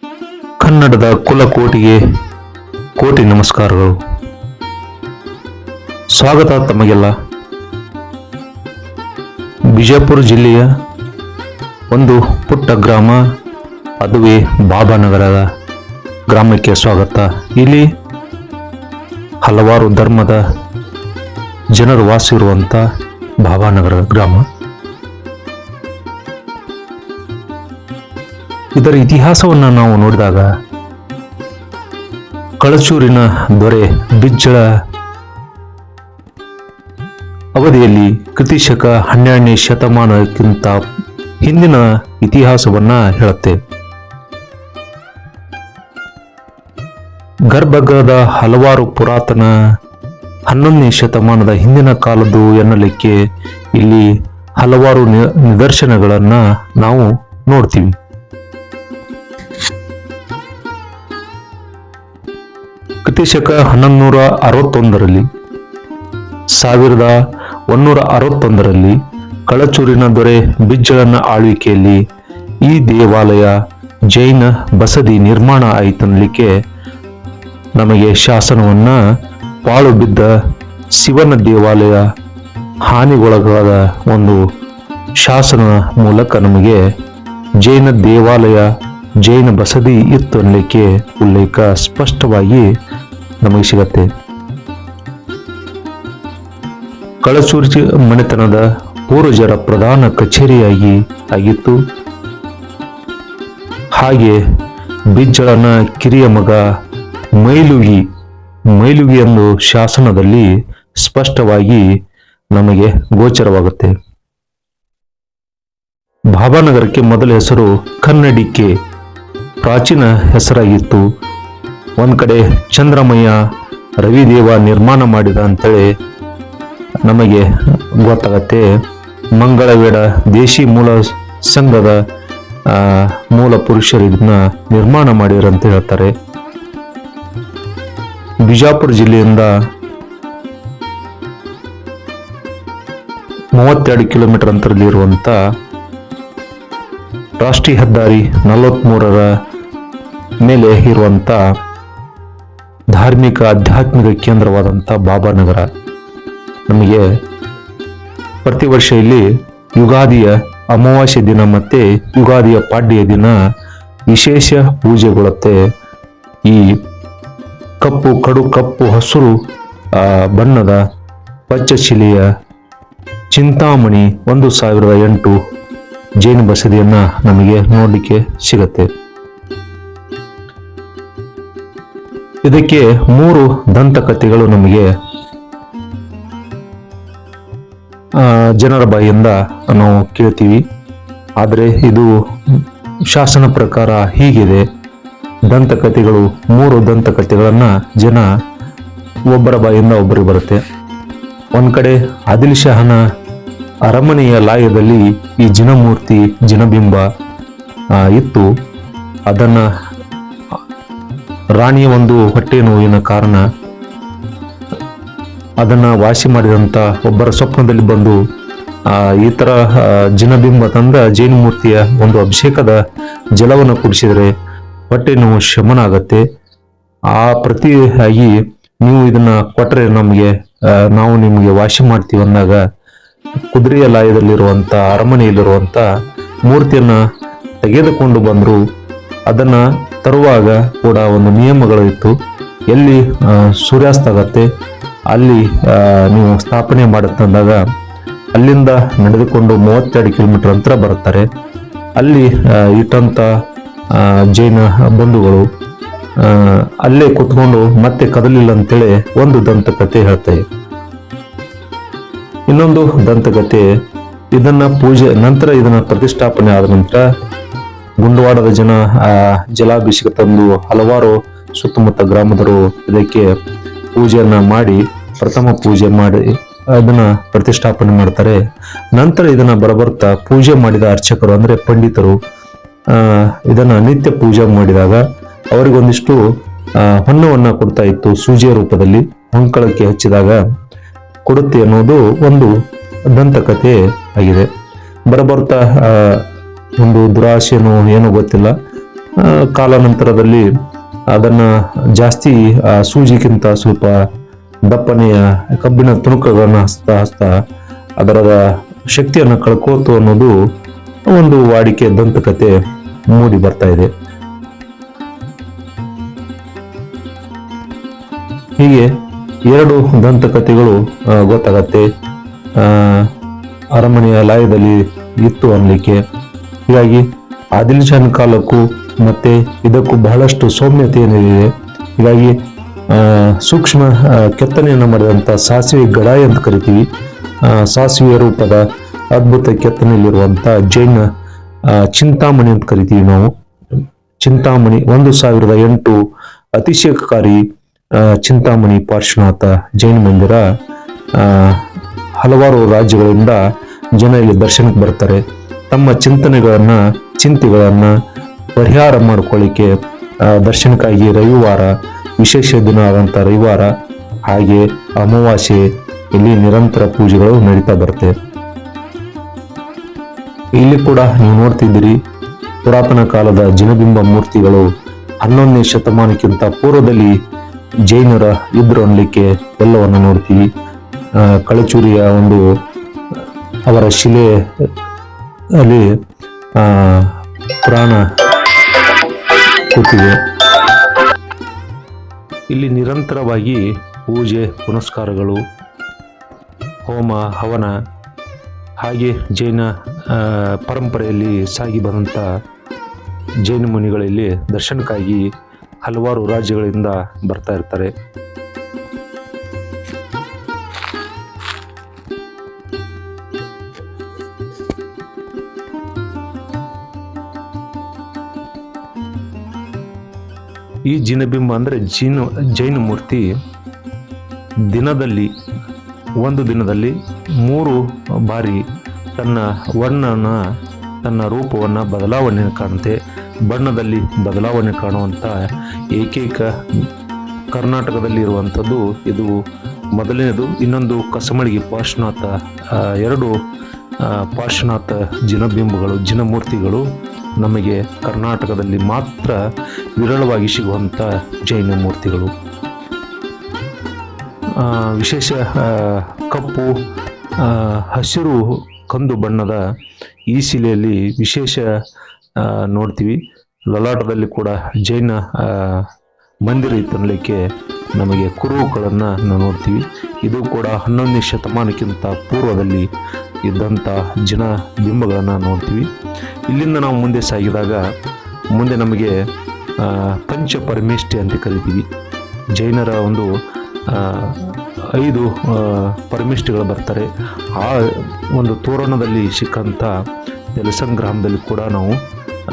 ಕನ್ನಡದ ಕುಲಕೋಟಿಗೆ ಕೋಟಿ ನಮಸ್ಕಾರಗಳು. ಸ್ವಾಗತ ತಮಗೆಲ್ಲ. ಬಿಜಾಪುರ ಜಿಲ್ಲೆಯ ಒಂದು ಪುಟ್ಟ ಗ್ರಾಮ, ಅದುವೇ ಬಾಬಾನಗರದ ಗ್ರಾಮಕ್ಕೆ ಸ್ವಾಗತ. ಇಲ್ಲಿ ಹಲವಾರು ಧರ್ಮದ ಜನರು ವಾಸಿರುವಂಥ ಬಾಬಾನಗರ ಗ್ರಾಮ. ಇದರ ಇತಿಹಾಸವನ್ನು ನಾವು ನೋಡಿದಾಗ ಕಳಚೂರಿನ ದೊರೆ ಬಿಜ್ಜಳ ಅವಧಿಯಲ್ಲಿ ಕ್ರಿಸ್ತಶಕ 12ನೇ ಶತಮಾನಕ್ಕಿಂತ ಹಿಂದಿನ ಇತಿಹಾಸವನ್ನ ಹೇಳುತ್ತೆ. ಗರ್ಭಗೃಹದ ಹಲವಾರು ಪುರಾತನ 11ನೇ ಶತಮಾನದ ಹಿಂದಿನ ಕಾಲದ್ದು ಎನ್ನಲಿಕ್ಕೆ ಇಲ್ಲಿ ಹಲವಾರು ನಿದರ್ಶನಗಳನ್ನ ನಾವು ನೋಡ್ತೀವಿ. ಕ್ರಿಸ್ತಶಕ 1161ರಲ್ಲಿ 1161ರಲ್ಲಿ ಕಳಚೂರಿನ ದೊರೆ ಬಿಜ್ಜಳನ ಆಳ್ವಿಕೆಯಲ್ಲಿ ಈ ದೇವಾಲಯ ಜೈನ ಬಸದಿ ನಿರ್ಮಾಣ ಆಯಿತನ್ನಲಿಕ್ಕೆ ನಮಗೆ ಶಾಸನವನ್ನ ಪಾಳು ಬಿದ್ದ ಶಿವನ ದೇವಾಲಯ ಹಾನಿಗೊಳಗಾದ ಒಂದು ಶಾಸನ ಮೂಲಕ ನಮಗೆ ಜೈನ ದೇವಾಲಯ ಜೈನ ಬಸದಿ ಇತ್ತು ಅನ್ನಲಿಕ್ಕೆ ಉಲ್ಲೇಖ ಸ್ಪಷ್ಟವಾಗಿ ನಮಗೆ ಸಿಗತ್ತೆ. ಕಳಚೂರಿ ಮನೆತನದ ಪೂರ್ವಜರ ಪ್ರಧಾನ ಕಚೇರಿಯಾಗಿ ಆಗಿತ್ತು. ಹಾಗೆ ಬಿಜ್ಜಳನ ಕಿರಿಯ ಮಗ ಮೈಲುಗಿ ಎಂದು ಶಾಸನದಲ್ಲಿ ಸ್ಪಷ್ಟವಾಗಿ ನಮಗೆ ಗೋಚರವಾಗುತ್ತೆ. ಬಾಬಾನಗರಕ್ಕೆ ಮೊದಲ ಹೆಸರು ಕನ್ನಡಿಕೆ ಪ್ರಾಚೀನ ಹೆಸರಾಗಿತ್ತು. ಒಂದ್ ಕಡೆ ಚಂದ್ರಮಯ್ಯ ರವಿದೇವ ನಿರ್ಮಾಣ ಮಾಡಿದ ಅಂತೇಳಿ ನಮಗೆ ಗೊತ್ತಾಗತ್ತೆ. ಮಂಗಳವೇಡ ದೇಶಿ ಮೂಲ ಸಂಘದ ಮೂಲ ಪುರುಷರು ಇದನ್ನ ನಿರ್ಮಾಣ ಮಾಡಿದ್ರು ಅಂತ ಹೇಳ್ತಾರೆ. ಬಿಜಾಪುರ ಜಿಲ್ಲೆಯಿಂದ 32 ಕಿಲೋಮೀಟರ್ ಅಂತರದಲ್ಲಿರುವಂತ ರಾಷ್ಟ್ರೀಯ ಹೆದ್ದಾರಿ 43ರ ಮೇಲೆ ಇರುವಂತ ಧಾರ್ಮಿಕ ಆಧ್ಯಾತ್ಮಿಕ ಕೇಂದ್ರವಾದಂಥ ಬಾಬಾನಗರ ನಮಗೆ ಪ್ರತಿ ವರ್ಷ ಇಲ್ಲಿ ಯುಗಾದಿಯ ಅಮಾವಾಸ್ಯ ದಿನ ಮತ್ತೆ ಯುಗಾದಿಯ ಪಾಡ್ಯ ದಿನ ವಿಶೇಷ ಪೂಜೆಗೊಳ್ಳುತ್ತೆ. ಈ ಕಡು ಕಪ್ಪು ಹಸುರು ಬಣ್ಣದ ಪಚ್ಚಶಿಲೆಯ ಚಿಂತಾಮಣಿ 1008 ಜೈನ ಬಸದಿಯನ್ನ ನಮಗೆ ನೋಡಲಿಕ್ಕೆ ಸಿಗತ್ತೆ. ಇದಕ್ಕೆ 3 ದಂತಕಥೆಗಳು ನಮಗೆ ಜನರ ಬಾಯಿಯಿಂದ ನಾವು ಕೇಳ್ತೀವಿ. ಆದರೆ ಇದು ಶಾಸನ ಪ್ರಕಾರ ಹೀಗಿದೆ. ದಂತಕಥೆಗಳು 3 ದಂತಕಥೆಗಳನ್ನ ಜನ ಒಬ್ಬರ ಬಾಯಿಂದ ಒಬ್ಬರಿಗೆ ಬರುತ್ತೆ. ಒಂದ್ ಕಡೆ ಆದಿಲ್ ಶಹನ ಅರಮನೆಯ ಲಾಯದಲ್ಲಿ ಈ ಜಿನಮೂರ್ತಿ ಜಿನಬಿಂಬ ಇತ್ತು. ಅದನ್ನ ರಾಣಿಯ ಒಂದು ಹೊಟ್ಟೆ ನೋವಿನ ಕಾರಣ ಅದನ್ನ ವಾಸಿ ಮಾಡಿದಂತ ಒಬ್ಬರ ಸ್ವಪ್ನದಲ್ಲಿ ಬಂದು ಈ ತರ ಜಿನಬಿಂಬ ತಂದ ಜೈನ ಮೂರ್ತಿಯ ಒಂದು ಅಭಿಷೇಕದ ಜಲವನ್ನು ಕುಡಿಸಿದರೆ ಹೊಟ್ಟೆ ನೋವು ಶಮನ ಆಗತ್ತೆ. ಆ ಪ್ರತಿಯಾಗಿ ನೀವು ಇದನ್ನ ಕೊಟ್ಟರೆ ನಾವು ನಿಮಗೆ ವಾಸಿ ಮಾಡ್ತೀವಿ ಅಂದಾಗ ಕುದುರೆಯ ಲಾಯದಲ್ಲಿರುವಂತ ಅರಮನೆಯಲ್ಲಿರುವಂತ ಮೂರ್ತಿಯನ್ನ ತೆಗೆದುಕೊಂಡು ಬಂದ್ರು. ಅದನ್ನ ತರುವಾಗ ಕೂಡ ಒಂದು ನಿಯಮಗಳು ಇತ್ತು. ಎಲ್ಲಿ ಸೂರ್ಯಾಸ್ತ ಆಗತ್ತೆ ಅಲ್ಲಿ ನೀವು ಸ್ಥಾಪನೆ ಮಾಡುತ್ತಂದಾಗ ಅಲ್ಲಿಂದ ನಡೆದುಕೊಂಡು 32 ಕಿಲೋಮೀಟರ್ ಅಂತರ ಬರುತ್ತಾರೆ. ಅಲ್ಲಿ ಇಟ್ಟಂತ ಜೈನ ಬಂಧುಗಳು ಅಲ್ಲೇ ಕುತ್ಕೊಂಡು ಮತ್ತೆ ಕದಲಿಲ್ಲ ಅಂತೇಳಿ ಒಂದು ದಂತಕಥೆ ಹೇಳ್ತಾರೆ. ಇನ್ನೊಂದು ದಂತಕಥೆ ಇದನ್ನ ಪೂಜೆ ನಂತರ ಇದನ್ನ ಪ್ರತಿಷ್ಠಾಪನೆ ಆದ ನಂತರ ಗುಂಡವಾಡದ ಜನ ಜಲಾಭಿಷೇಕ ತಂದು ಹಲವಾರು ಸುತ್ತಮುತ್ತ ಗ್ರಾಮದರು ಇದಕ್ಕೆ ಪೂಜೆಯನ್ನ ಮಾಡಿ ಪ್ರಥಮ ಪೂಜೆ ಮಾಡಿ ಅದನ್ನ ಪ್ರತಿಷ್ಠಾಪನೆ ಮಾಡ್ತಾರೆ. ನಂತರ ಇದನ್ನ ಬರಬರ್ತಾ ಪೂಜೆ ಮಾಡಿದ ಅರ್ಚಕರು ಅಂದ್ರೆ ಪಂಡಿತರು ಇದನ್ನ ನಿತ್ಯ ಪೂಜೆ ಮಾಡಿದಾಗ ಅವರಿಗೊಂದಿಷ್ಟು ಹೊನ್ನವನ್ನ ಕೊಡ್ತಾ ಇತ್ತು. ಸೂಜಿಯ ರೂಪದಲ್ಲಿ ಹೊಂಕಳಕ್ಕೆ ಹಚ್ಚಿದಾಗ ಕೊಡುತ್ತೆ ಅನ್ನೋದು ಒಂದು ದಂತಕಥೆ ಆಗಿದೆ. ಬರಬರ್ತಾ ಒಂದು ದುರಾಸೆನೋ ಏನೋ ಗೊತ್ತಿಲ್ಲ, ಕಾಲಾನಂತರದಲ್ಲಿ ಅದನ್ನು ಜಾಸ್ತಿ ಸೂಜಿಗಿಂತ ಸ್ವಲ್ಪ ದಪ್ಪನೆಯ ಕಬ್ಬಿಣ ತುಣುಕುಗಳನ್ನು ಹಸ್ತಾ ಅದರ ಶಕ್ತಿಯನ್ನು ಕಳ್ಕೋತು ಅನ್ನೋದು ಒಂದು ವಾಡಿಕೆ ದಂತಕತೆ ಮೂಡಿ ಬರ್ತಾ ಇದೆ. ಹೀಗೆ 2 ದಂತಕಥೆಗಳು ಗೊತ್ತಾಗತ್ತೆ ಅರಮನೆಯ ಲಾಯದಲ್ಲಿ ಇತ್ತು ಅನ್ಲಿಕ್ಕೆ. ಹೀಗಾಗಿ ಆದಿಲ್ ಶಾನ್ ಕಾಲಕ್ಕೂ ಮತ್ತೆ ಇದಕ್ಕೂ ಬಹಳಷ್ಟು ಸಾಮ್ಯತೆ ಏನಿದೆ. ಹೀಗಾಗಿ ಸೂಕ್ಷ್ಮ ಕೆತ್ತನೆಯನ್ನು ಮಾಡಿದಂಥ ಸಾಸಿವೆ ಗಡಾಯಿ ಅಂತ ಕರಿತೀವಿ. ಸಾಸಿವೆಯ ರೂಪದ ಅದ್ಭುತ ಕೆತ್ತನೆಯಲ್ಲಿರುವಂಥ ಜೈನ ಚಿಂತಾಮಣಿ ಅಂತ ಕರಿತೀವಿ ನಾವು. ಚಿಂತಾಮಣಿ 1008 ಅತಿಶಯಕಾರಿ ಚಿಂತಾಮಣಿ ಪಾರ್ಶ್ವನಾಥ ಜೈನ ಮಂದಿರ. ಹಲವಾರು ರಾಜ್ಯಗಳಿಂದ ಜನ ಇಲ್ಲಿ ದರ್ಶನಕ್ಕೆ ಬರ್ತಾರೆ. ತಮ್ಮ ಚಿಂತೆಗಳನ್ನ ಪರಿಹಾರ ಮಾಡ್ಕೊಳ್ಳಿಕ್ಕೆ ದರ್ಶನಕ್ಕಾಗಿ ರವಿವಾರ, ವಿಶೇಷ ದಿನ ಆದಂಥ ರವಿವಾರ ಹಾಗೆ ಅಮಾವಾಸ್ಯೆ ಇಲ್ಲಿ ನಿರಂತರ ಪೂಜೆಗಳು ನಡೀತಾ ಬರುತ್ತೆ. ಇಲ್ಲಿ ಕೂಡ ನೀವು ನೋಡ್ತಿದ್ದೀರಿ ಪುರಾತನ ಕಾಲದ ಜಿನಬಿಂಬ ಮೂರ್ತಿಗಳು 11ನೇ ಶತಮಾನಕ್ಕಿಂತ ಪೂರ್ವದಲ್ಲಿ ಜೈನರ ಇದ್ರು ಅನ್ನಲಿಕ್ಕೆ ಎಲ್ಲವನ್ನು ನೋಡ್ತೀವಿ. ಕಳಚೂರಿಯ ಒಂದು ಅವರ ಶಿಲೆ ಅಲ್ಲಿ ಪುರಾಣ ಕೂತಿದೆ. ಇಲ್ಲಿ ನಿರಂತರವಾಗಿ ಪೂಜೆ ಪುನಸ್ಕಾರಗಳು, ಹೋಮ ಹವನ ಹಾಗೆ ಜೈನ ಪರಂಪರೆಯಲ್ಲಿ ಸಾಗಿ ಬಂದಂಥ ಜೈನ ಮುನಿಗಳಲ್ಲಿ ದರ್ಶನಕ್ಕಾಗಿ ಹಲವಾರು ರಾಜ್ಯಗಳಿಂದ ಬರ್ತಾ ಇರ್ತಾರೆ. ಈ ಜಿನಬಿಂಬ ಅಂದರೆ ಜೈನ ಮೂರ್ತಿ ಒಂದು ದಿನದಲ್ಲಿ 3 ಬಾರಿ ತನ್ನ ತನ್ನ ರೂಪವನ್ನು ಬದಲಾವಣೆ ಕಾಣುತ್ತೆ. ಬಣ್ಣದಲ್ಲಿ ಬದಲಾವಣೆ ಕಾಣುವಂಥ ಏಕೈಕ ಕರ್ನಾಟಕದಲ್ಲಿ ಇರುವಂಥದ್ದು ಇದು ಮೊದಲನೇದು. ಇನ್ನೊಂದು ಕಸಮಳಗಿ ಪಾರ್ಶ್ವನಾಥ, 2 ಪಾರ್ಶ್ವನಾಥ ಜಿನಬಿಂಬಗಳು ಜಿನಮೂರ್ತಿಗಳು ನಮಗೆ ಕರ್ನಾಟಕದಲ್ಲಿ ಮಾತ್ರ ವಿರಳವಾಗಿ ಸಿಗುವಂಥ ಜೈನ ಮೂರ್ತಿಗಳು. ವಿಶೇಷ ಕಪ್ಪು ಹಸಿರು ಕಂದು ಬಣ್ಣದ ಈ ಶಿಲೆಯಲ್ಲಿ ವಿಶೇಷ ನೋಡ್ತೀವಿ. ಲಲಾಟದಲ್ಲಿ ಕೂಡ ಜೈನ ಮಂದಿರ ಇತ್ತನ್ನಲಿಕ್ಕೆ ನಮಗೆ ಕುರುಹುಗಳನ್ನು ನಾವು ನೋಡ್ತೀವಿ. ಇದು ಕೂಡ 11ನೇ ಶತಮಾನಕ್ಕಿಂತ ಪೂರ್ವದಲ್ಲಿ ಇದ್ದಂಥ ಜಿನ ಬಿಂಬಗಳನ್ನು ನೋಡ್ತೀವಿ. ಇಲ್ಲಿಂದ ನಾವು ಮುಂದೆ ಸಾಗಿದಾಗ ಮುಂದೆ ನಮಗೆ ಪಂಚಪರಮೇಷ್ಠಿ ಅಂತ ಕರಿತೀವಿ. ಜೈನರ ಒಂದು 5 ಪರಮೇಷ್ಠಿಗಳು ಬರ್ತಾರೆ. ಆ ಒಂದು ತೋರಣದಲ್ಲಿ ಸಿಕ್ಕಂಥ ತೆಲಸಂಗ್ರಾಮದಲ್ಲಿ ಕೂಡ ನಾವು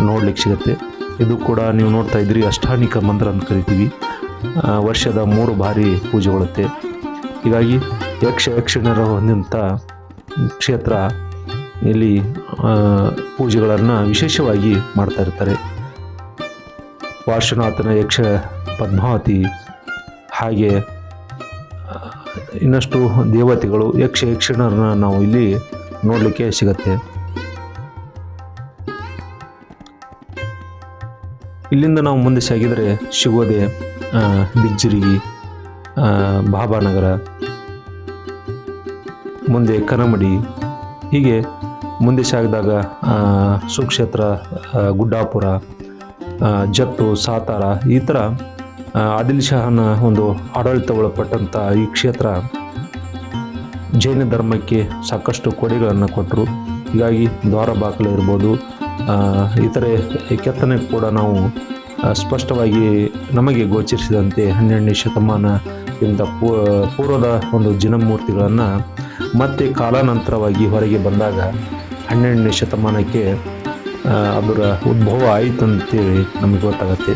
ನೋಡ್ಲಿಕ್ಕೆ ಸಿಗುತ್ತೆ. ಇದು ಕೂಡ ನೀವು ನೋಡ್ತಾ ಇದ್ರಿ ಅಷ್ಟಾನಿಕ ಮಂದಿರ ಅಂತ ಕರಿತೀವಿ. ವರ್ಷದ 3 ಬಾರಿ ಪೂಜೆಗೊಳ್ಳುತ್ತೆ. ಹೀಗಾಗಿ ಯಕ್ಷಿಣರ ಹೊಂದಿದಂಥ ಕ್ಷೇತ್ರ. ಇಲ್ಲಿ ಪೂಜೆಗಳನ್ನು ವಿಶೇಷವಾಗಿ ಮಾಡ್ತಾ ಇರ್ತಾರೆ. ಪಾರ್ಶ್ವನಾಥನ ಯಕ್ಷ ಪದ್ಮಾವತಿ ಹಾಗೆ ಇನ್ನಷ್ಟು ದೇವತೆಗಳು ಯಕ್ಷಿಣರನ್ನ ನಾವು ಇಲ್ಲಿ ನೋಡಲಿಕ್ಕೆ ಸಿಗತ್ತೆ. ಇಲ್ಲಿಂದ ನಾವು ಮುಂದೆ ಸಾಗಿದರೆ ಶಿಗೋದೆ, ಬಿಜ್ಜರಿಗಿ, ಬಾಬಾನಗರ, ಮುಂದೆ ಕನಮಡಿ, ಹೀಗೆ ಮುಂದೆ ಸಾಗಿದಾಗ ಸುಕ್ಷೇತ್ರ, ಗುಡ್ಡಾಪುರ, ಜತ್ತು, ಸಾತಾರ, ಈ ಥರ ಆದಿಲ್ ಶಾಹನ ಒಂದು ಆಡಳಿತ ಒಳಪಟ್ಟಂಥ ಈ ಕ್ಷೇತ್ರ ಜೈನ ಧರ್ಮಕ್ಕೆ ಸಾಕಷ್ಟು ಕೊಡುಗೆಗಳನ್ನು ಕೊಟ್ಟರು. ಹೀಗಾಗಿ ದ್ವಾರ ಬಾಗಿಲು ಇರ್ಬೋದು, ಇತರೆ ಕೆತ್ತನೆ ಕೂಡ ನಾವು ಸ್ಪಷ್ಟವಾಗಿ ನಮಗೆ ಗೋಚರಿಸಿದಂತೆ 12ನೇ ಶತಮಾನಕ್ಕಿಂತ ಪೂರ್ವದ ಒಂದು ಜಿನಮೂರ್ತಿಗಳನ್ನು ಮತ್ತೆ ಕಾಲಾನಂತರವಾಗಿ ಹೊರಗೆ ಬಂದಾಗ 12ನೇ ಶತಮಾನಕ್ಕೆ ಅದರ ಉದ್ಭವ ಆಯಿತು ಅಂತೇಳಿ ನಮಗೆ ಗೊತ್ತಾಗತ್ತೆ.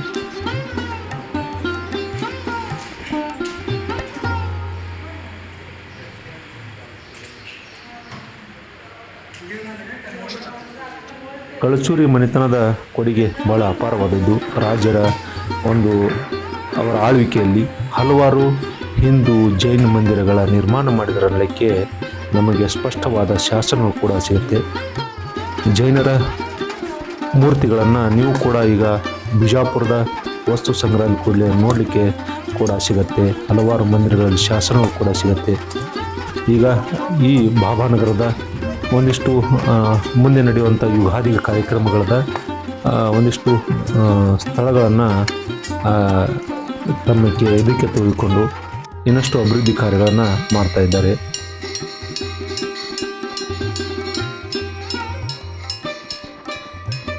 ಕಳಚೂರಿ ಮನೆತನದ ಕೊಡುಗೆ ಬಹಳ ಅಪಾರವಾದದ್ದು. ರಾಜರ ಒಂದು ಅವರ ಆಳ್ವಿಕೆಯಲ್ಲಿ ಹಲವಾರು ಹಿಂದೂ ಜೈನ ಮಂದಿರಗಳ ನಿರ್ಮಾಣ ಮಾಡಿದರಲ್ಲಕ್ಕೆ ನಮಗೆ ಸ್ಪಷ್ಟವಾದ ಶಾಸನಗಳು ಕೂಡ ಸಿಗುತ್ತೆ. ಜೈನರ ಮೂರ್ತಿಗಳನ್ನು ನೀವು ಕೂಡ ಈಗ ಬಿಜಾಪುರದ ವಸ್ತು ಸಂಗ್ರಹಾಲಯ ಕೂಡಲೇ ನೋಡಲಿಕ್ಕೆ ಕೂಡ ಸಿಗತ್ತೆ. ಹಲವಾರು ಮಂದಿರಗಳಲ್ಲಿ ಶಾಸನಗಳು ಕೂಡ ಸಿಗತ್ತೆ. ಈಗ ಈ ಭಾಭಾನಗರದ ಒಂದಿಷ್ಟು ಮುಂದೆ ನಡೆಯುವಂಥ ಯುಗಾದಿ ಕಾರ್ಯಕ್ರಮಗಳದ ಒಂದಿಷ್ಟು ಸ್ಥಳಗಳನ್ನು ತಮ್ಮಕ್ಕೆ ಇದಕ್ಕೆ ತೆಗೆದುಕೊಂಡು ಇನ್ನಷ್ಟು ಅಭಿವೃದ್ಧಿ ಕಾರ್ಯಗಳನ್ನು ಮಾಡ್ತಾ ಇದ್ದಾರೆ.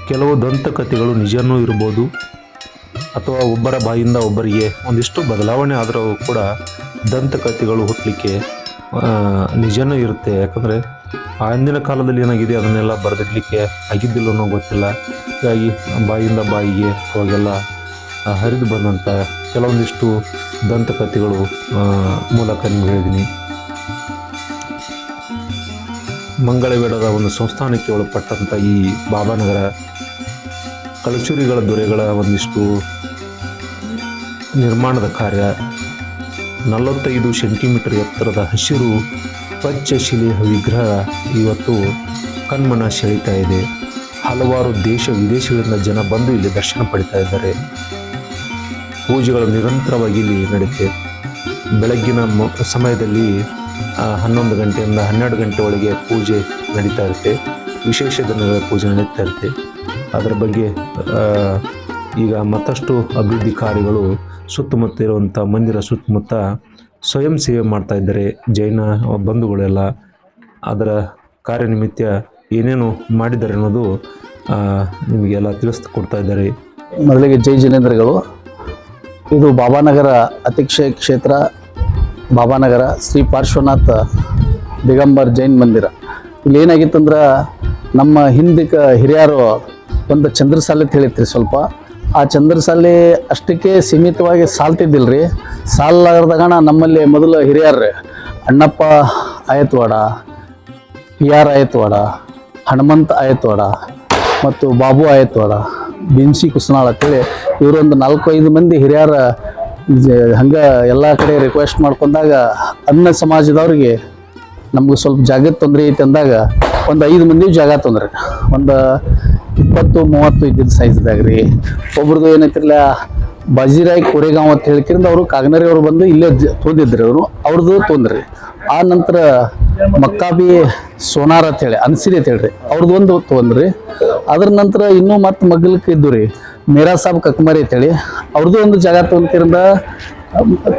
ಕೆಲವು ದಂತಕಥೆಗಳು ನಿಜನೂ ಇರ್ಬೋದು ಅಥವಾ ಒಬ್ಬರ ಬಾಯಿಂದ ಒಬ್ಬರಿಗೆ ಒಂದಿಷ್ಟು ಬದಲಾವಣೆ ಆದರೂ ಕೂಡ ದಂತಕಥೆಗಳು ಹುಟ್ಟಲಿಕ್ಕೆ ನಿಜನೂ ಇರುತ್ತೆ. ಯಾಕಂದರೆ ಅಂದಿನ ಕಾಲದಲ್ಲಿ ಏನಾಗಿದೆ ಅದನ್ನೆಲ್ಲ ಬರೆದಿಡಲಿಕ್ಕೆ ಆಗಿದ್ದಿಲ್ಲ ಅನ್ನೋ ಗೊತ್ತಿಲ್ಲ. ಹೀಗಾಗಿ ಬಾಯಿಂದ ಬಾಯಿಗೆ ಅವಾಗೆಲ್ಲ ಹರಿದು ಬಂದಂಥ ಕೆಲವೊಂದಿಷ್ಟು ದಂತಕಥೆಗಳು ಮೂಲಕ ನಿಮ್ಗೆ ಹೇಳಿದ್ದೀನಿ. ಮಂಗಳವೇಡದ ಒಂದು ಸಂಸ್ಥಾನಕ್ಕೆ ಒಳಪಟ್ಟಂಥ ಈ ಭಾಭಾನಗರ ಕಳಚುರಿಗಳ ದೊರೆಗಳ ಒಂದಿಷ್ಟು ನಿರ್ಮಾಣದ ಕಾರ್ಯ 45 ಸೆಂಟಿಮೀಟರ್ ಎತ್ತರದ ಹಸಿರು ಪಚ್ಚಶಿಲೆಯ ವಿಗ್ರಹ ಇವತ್ತು ಕಣ್ಮನ ಸೆಳೀತಾ ಇದೆ. ಹಲವಾರು ದೇಶ ವಿದೇಶಗಳಿಂದ ಜನ ಬಂದು ಇಲ್ಲಿ ದರ್ಶನ ಪಡಿತಾ ಇದ್ದಾರೆ. ಪೂಜೆಗಳು ನಿರಂತರವಾಗಿ ಇಲ್ಲಿ ನಡೆಯುತ್ತೆ. ಬೆಳಗ್ಗಿನ ಸಮಯದಲ್ಲಿ 11 ಗಂಟೆಯಿಂದ 12 ಗಂಟೆ ಒಳಗೆ ಪೂಜೆ ನಡೀತಾ ಇರುತ್ತೆ. ವಿಶೇಷ ದಿನಗಳ ಪೂಜೆ ನಡೀತಾ ಇರುತ್ತೆ. ಅದರ ಬಗ್ಗೆ ಈಗ ಮತ್ತಷ್ಟು ಅಭಿವೃದ್ಧಿ ಕಾರ್ಯಗಳು ಸುತ್ತಮುತ್ತ ಇರುವಂಥ ಮಂದಿರ ಸುತ್ತಮುತ್ತ ಸ್ವಯಂ ಸೇವೆ ಮಾಡ್ತಾ ಇದ್ದಾರೆ ಜೈನ ಬಂಧುಗಳೆಲ್ಲ. ಅದರ ಕಾರ್ಯನಿಮಿತ್ತ ಏನೇನು ಮಾಡಿದ್ದಾರೆ ಅನ್ನೋದು ನಿಮಗೆಲ್ಲ ತಿಳಿಸ್ಕೊಡ್ತಾ ಇದ್ದಾರೆ. ಮೊದಲಿಗೆ ಜೈ ಜಿನೇಂದ್ರಗಳು. ಇದು ಭಾಭಾನಗರ ಅಧ್ಯಕ್ಷ ಕ್ಷೇತ್ರ, ಭಾಭಾನಗರ ಶ್ರೀ ಪಾರ್ಶ್ವನಾಥ ದಿಗಂಬರ್ ಜೈನ್ ಮಂದಿರ. ಇಲ್ಲಿ ಏನಾಗಿತ್ತಂದ್ರೆ ನಮ್ಮ ಹಿಂದಕ್ಕೆ ಹಿರಿಯರು ಒಂದು ಚಂದ್ರಸಾಲೆ ಅಂತ ಹೇಳಿತ್ರಿ. ಸ್ವಲ್ಪ ಆ ಚಂದ್ರಸಾಲೆ ಅಷ್ಟಕ್ಕೆ ಸೀಮಿತವಾಗಿ ಸಾಲ್ತಿದ್ದಿಲ್ರಿ. ಸಾಲಾರ್ದಾಗಣ ನಮ್ಮಲ್ಲಿ ಮೊದಲು ಹಿರಿಯರು ಅಣ್ಣಪ್ಪ ಆಯತ್ವಾಡ, ಪಿ ಆರ್ ಆಯತ್ವಾಡ, ಹನುಮಂತ ಆಯತ್ವಾಡ ಮತ್ತು ಬಾಬು ಆಯತ್ವಾಡ, ಬಿನ್ಸಿ ಕುಸನಾಳ ಅಂತೇಳಿ ಇವರೊಂದು 4-5 ಮಂದಿ ಹಿರಿಯರ ಹಂಗೆ ಎಲ್ಲ ಕಡೆ ರಿಕ್ವೆಸ್ಟ್ ಮಾಡ್ಕೊಂಡಾಗ ಅನ್ನ ಸಮಾಜದವ್ರಿಗೆ ನಮ್ಗೆ ಸ್ವಲ್ಪ ಜಾಗದ ತೊಂದರೆ ಐತೆ ಅಂದಾಗ ಒಂದು 5 ಮಂದಿ ಜಾಗ ತೊಂದ್ರೆ, ಒಂದು 20-30 ಇದ್ದಿದ್ದು ಸೈಜ್ದಾಗ ರೀ. ಒಬ್ರದ್ದು ಏನೈತಿರಲ್ಲ ಬಾಜಿರಾಯ್ ಕೋರೆಗಾಂವ್ ಅಂತ ಹೇಳಿಕ್ರಿಂದ ಅವರು ಕಾಗನರಿ ಅವರು ಬಂದು ಇಲ್ಲೇ ತೊಂದಿದ್ರಿ. ಅವ್ರದ್ದು ತೊಂದ್ರಿ. ಆ ನಂತರ ಮಕ್ಕಾಬಿ ಸೋನಾರ್ ಅಂತ ಹೇಳಿ ಅನ್ಸಿರಿ ಅಂತ ಹೇಳ್ರಿ, ಅವ್ರದ್ದು ಒಂದು ತೊಂದ್ರಿ. ಅದ್ರ ನಂತರ ಇನ್ನೂ ಮತ್ತೆ ಮಗ್ಲಕ್ಕೆ ಇದ್ದು ರೀ ಮೇರಾ ಸಾಬ್ ಕಕ್ಮರಿ ಅಂತೇಳಿ ಅವ್ರದ್ದು ಒಂದು ಜಾಗ ತೊಗೊಂತಿರಿಂದ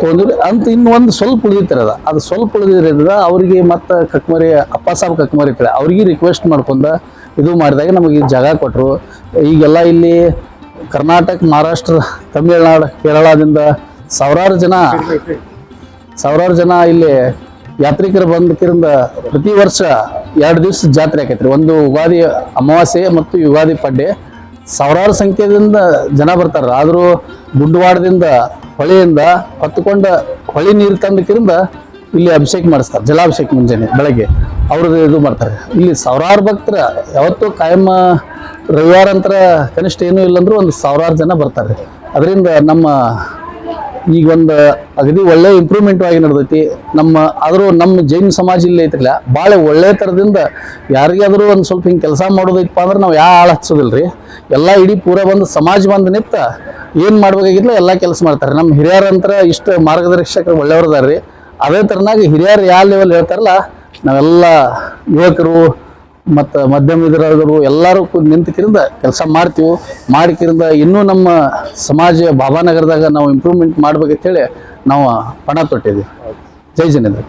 ತೊಂದ್ರಿ ಅಂತ. ಇನ್ನು ಒಂದು ಸ್ವಲ್ಪ ಉಳಿದಿತ್ತಿರದ ಅದು ಸ್ವಲ್ಪ ಉಳಿದಿರೋದ ಅವರಿಗೆ ಮತ್ತೆ ಕಕ್ಮರಿ ಅಪ್ಪ ಸಾಬ್ ಕಕ್ಮರಿ ಅಂತೇಳಿ ಅವ್ರಿಗೆ ರಿಕ್ವೆಸ್ಟ್ ಮಾಡ್ಕೊಂಡ ಇದು ಮಾಡಿದಾಗ ನಮಗೆ ಜಾಗ ಕೊಟ್ಟರು. ಈಗೆಲ್ಲ ಇಲ್ಲಿ ಕರ್ನಾಟಕ, ಮಹಾರಾಷ್ಟ್ರ, ತಮಿಳುನಾಡು, ಕೇರಳದಿಂದ ಸಾವಿರಾರು ಜನ ಇಲ್ಲಿ ಯಾತ್ರಿಕರು ಬಂದಕ್ಕಿಂದ ಪ್ರತಿ ವರ್ಷ 2 ದಿವಸ ಜಾತ್ರೆ ಆಕೈತ್ರಿ. ಒಂದು ಯುಗಾದಿ ಅಮಾವಾಸ್ಯೆ ಮತ್ತು ಯುಗಾದಿ ಪಡ್ಡೆ ಸಾವಿರಾರು ಸಂಖ್ಯೆಯಿಂದ ಜನ ಬರ್ತಾರೆ. ಆದರೂ ಗುಂಡವಾಡದಿಂದ ಹೊಳೆಯಿಂದ ಹೊತ್ತುಕೊಂಡು ಹೊಳೆ ನೀರು ತಂದಕ್ಕಿಂದ ಇಲ್ಲಿ ಅಭಿಷೇಕ ಮಾಡಿಸ್ತಾರೆ. ಜಲಾಭಿಷೇಕ ಮುಂಜಾನೆ ಬೆಳಗ್ಗೆ ಅವ್ರದ್ದು ಇದು ಮಾಡ್ತಾರೆ. ಇಲ್ಲಿ ಸಾವಿರಾರು ಭಕ್ತರ ಯಾವತ್ತೂ ಕಾಯಂ ರವಿವಾರ ಅಂತರ ಕನಿಷ್ಠ ಏನೂ ಇಲ್ಲಂದ್ರೂ ಒಂದು ಸಾವಿರಾರು ಜನ ಬರ್ತಾರೆ. ಅದರಿಂದ ನಮ್ಮ ಈಗ ಒಂದು ಅಗದಿ ಒಳ್ಳೆ ಇಂಪ್ರೂವ್ಮೆಂಟ್ ಆಗಿ ನಡೆದೈತಿ. ಆದರೂ ನಮ್ಮ ಜೈನ ಸಮಾಜ ಇಲ್ಲಿ ಐತಿಲ್ಲ ಭಾಳ ಒಳ್ಳೆ ಥರದಿಂದ ಯಾರಿಗಾದರೂ ಒಂದು ಸ್ವಲ್ಪ ಹಿಂಗೆ ಕೆಲಸ ಮಾಡೋದೈತಪ್ಪ ಅಂದ್ರೆ ನಾವು ಯಾವ ಆಳು ಹಚ್ಚೋದಿಲ್ಲ ರೀ. ಎಲ್ಲ ಇಡೀ ಪೂರ ಒಂದು ಸಮಾಜ ಬಂದು ನಿಂತ ಏನು ಮಾಡ್ಬೇಕಾಗಿಲ್ಲ ಎಲ್ಲ ಕೆಲಸ ಮಾಡ್ತಾರೆ. ನಮ್ಮ ಹಿರಿಯರಂತರ ಇಷ್ಟು ಮಾರ್ಗದರ್ಶಕರು ಒಳ್ಳೆಯವ್ರದಾರ ರೀ. ಅದೇ ಥರನಾಗಿ ಹಿರಿಯರು ಯಾವ ಲೆವೆಲ್ ಹೇಳ್ತಾರಲ್ಲ ನಾವೆಲ್ಲ ಯುವಕರು ಮತ್ತು ಮಧ್ಯಮ ಇದರಾದರು ಎಲ್ಲರೂ ನಿಂತಕ್ಕಿಂದ ಕೆಲಸ ಮಾಡ್ತೀವಿ. ಮಾಡಿಕಿರಿಂದ ಇನ್ನೂ ನಮ್ಮ ಸಮಾಜ ಭಾಭಾನಗರದಾಗ ನಾವು ಇಂಪ್ರೂವ್ಮೆಂಟ್ ಮಾಡ್ಬೇಕಂತೇಳಿ ನಾವು ಪಣ ತೊಟ್ಟಿದ್ದೀವಿ. ಜೈ ಜಿನೇಂದ್ರ.